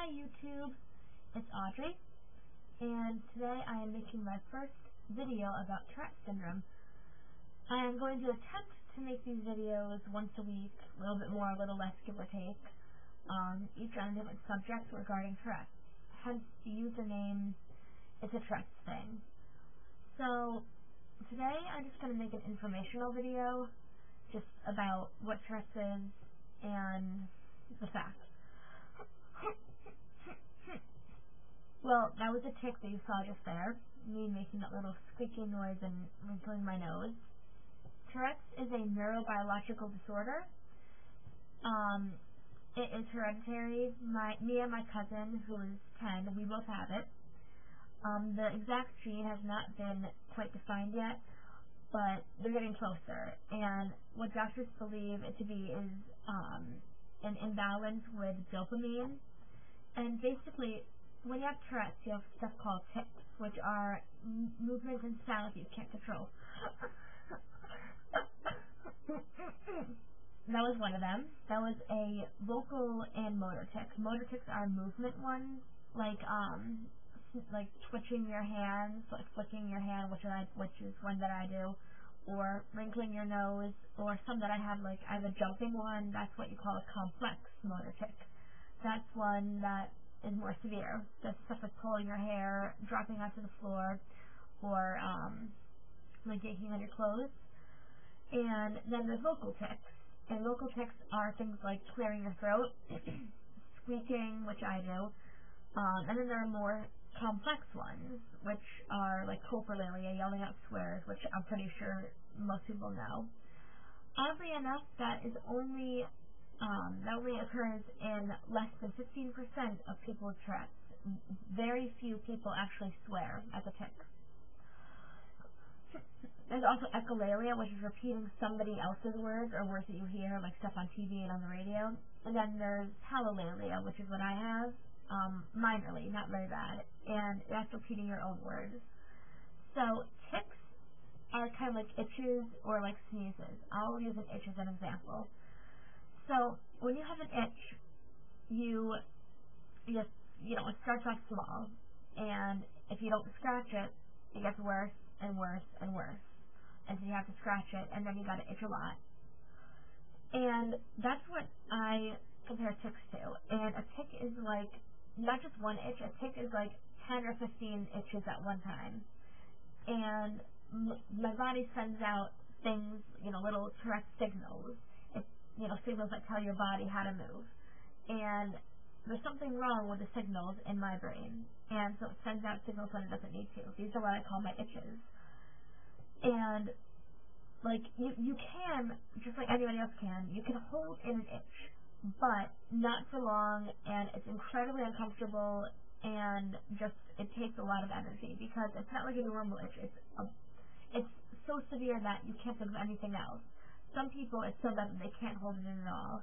Hi YouTube, it's Audrey, and today I am making my first video about Tourette syndrome. I am going to attempt to make these videos once a week, a little bit more, a little less, give or take, each on a different subject regarding Tourette. Hence the username, it's a Tourette thing. So today I'm just going to make an informational video just about what Tourette is and the facts. Well, that was a tick that you saw just there, me making that little squeaky noise and wrinkling my nose. Tourette's is a neurobiological disorder. It is hereditary. Me and my cousin, who is 10, we both have it. The exact gene has not been quite defined yet, but they're getting closer. And what doctors believe it to be is an imbalance with dopamine. And basically, when you have Tourette's, you have stuff called tics, which are movements and sounds that you can't control. That was one of them. That was a vocal and motor tic. Motor tics are movement ones, like twitching your hands, like flicking your hand, which is one that I do, or wrinkling your nose, or some that I have, like I have a jumping one. That's what you call a complex motor tic. That's one that is more severe. That's stuff like pulling your hair, dropping onto the floor, or like yanking on your clothes. And then there's vocal tics. And vocal tics are things like clearing your throat, squeaking, which I do. And then there are more complex ones, which are like coprolalia, yelling out swears, which I'm pretty sure most people know. Oddly enough, that only occurs in less than 15% of people with Tourette's. Very few people actually swear as a tic. There's also echolalia, which is repeating somebody else's words or words that you hear, like stuff on TV and on the radio. And then there's palolalia, which is what I have, minorly, not very bad, and that's repeating your own words. So tics are kind of like itches or like sneezes. I'll use an itch as an example. So when you have an itch, it starts off small, and if you don't scratch it, it gets worse and worse and worse. And so you have to scratch it, and then you gotta itch a lot. And that's what I compare tics to. And a tic is like not just one itch. A tic is like 10 or 15 itches at one time. And my body sends out things, little Tourette signals. Signals that tell your body how to move. And there's something wrong with the signals in my brain. And so it sends out signals when it doesn't need to. These are what I call my itches. And like you can, just like anybody else can, you can hold in an itch, but not for long, and it's incredibly uncomfortable, and it takes a lot of energy because it's not like a normal itch. It's so severe that you can't think of anything else. Some people, it's so bad that they can't hold it in at all.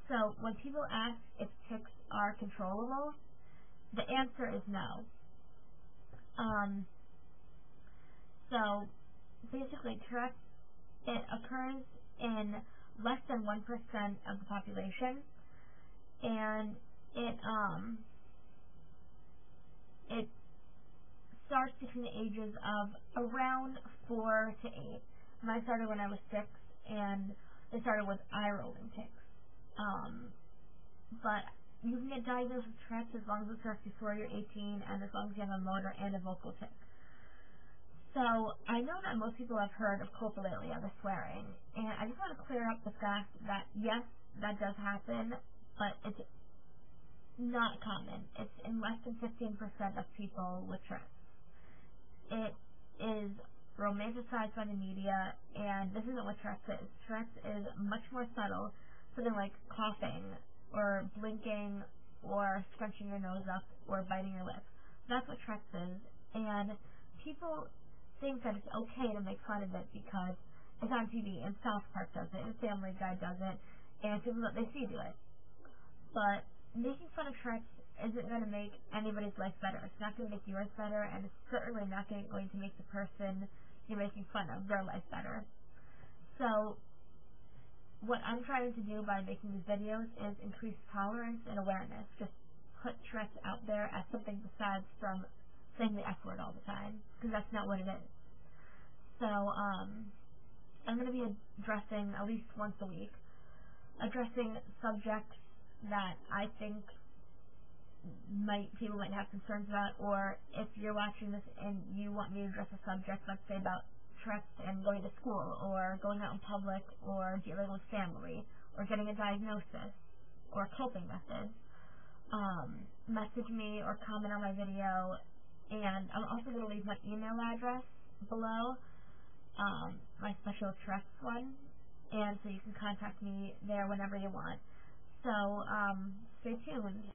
So when people ask if tics are controllable, the answer is no. So basically, Tourette's, it occurs in less than 1% of the population, and it starts between the ages of around 4 to 8. Mine started when I was 6, and they started with eye-rolling tics. But you can get diagnosed with Tourette's as long as it starts before you're 18, and as long as you have a motor and a vocal tic. So I know that most people have heard of coprolalia, the swearing, and I just want to clear up the fact that yes, that does happen, but it's not common. It's in less than 15% of people with Tourette's. It is romanticized by the media, and this isn't what Tourette's is. Tourette's is much more subtle, something like coughing, or blinking, or scrunching your nose up, or biting your lip. That's what Tourette's is, and people think that it's okay to make fun of it because it's on TV, and South Park does it, and Family Guy does it, and people that they see do it. But making fun of Tourette's isn't going to make anybody's life better. It's not going to make yours better, and it's certainly not going to make the person you're making fun of their life better. So what I'm trying to do by making these videos is increase tolerance and awareness. Just put Tourette out there as something besides from saying the F word all the time, because that's not what it is. So, I'm going to be addressing, at least once a week, addressing subjects that I think people might have concerns about, or if you're watching this and you want me to address a subject, let's say about Tourette and going to school, or going out in public, or dealing with family, or getting a diagnosis, or coping methods, message me or comment on my video, and I'm also going to leave my email address below, my special Tourette one, and so you can contact me there whenever you want. So, stay tuned.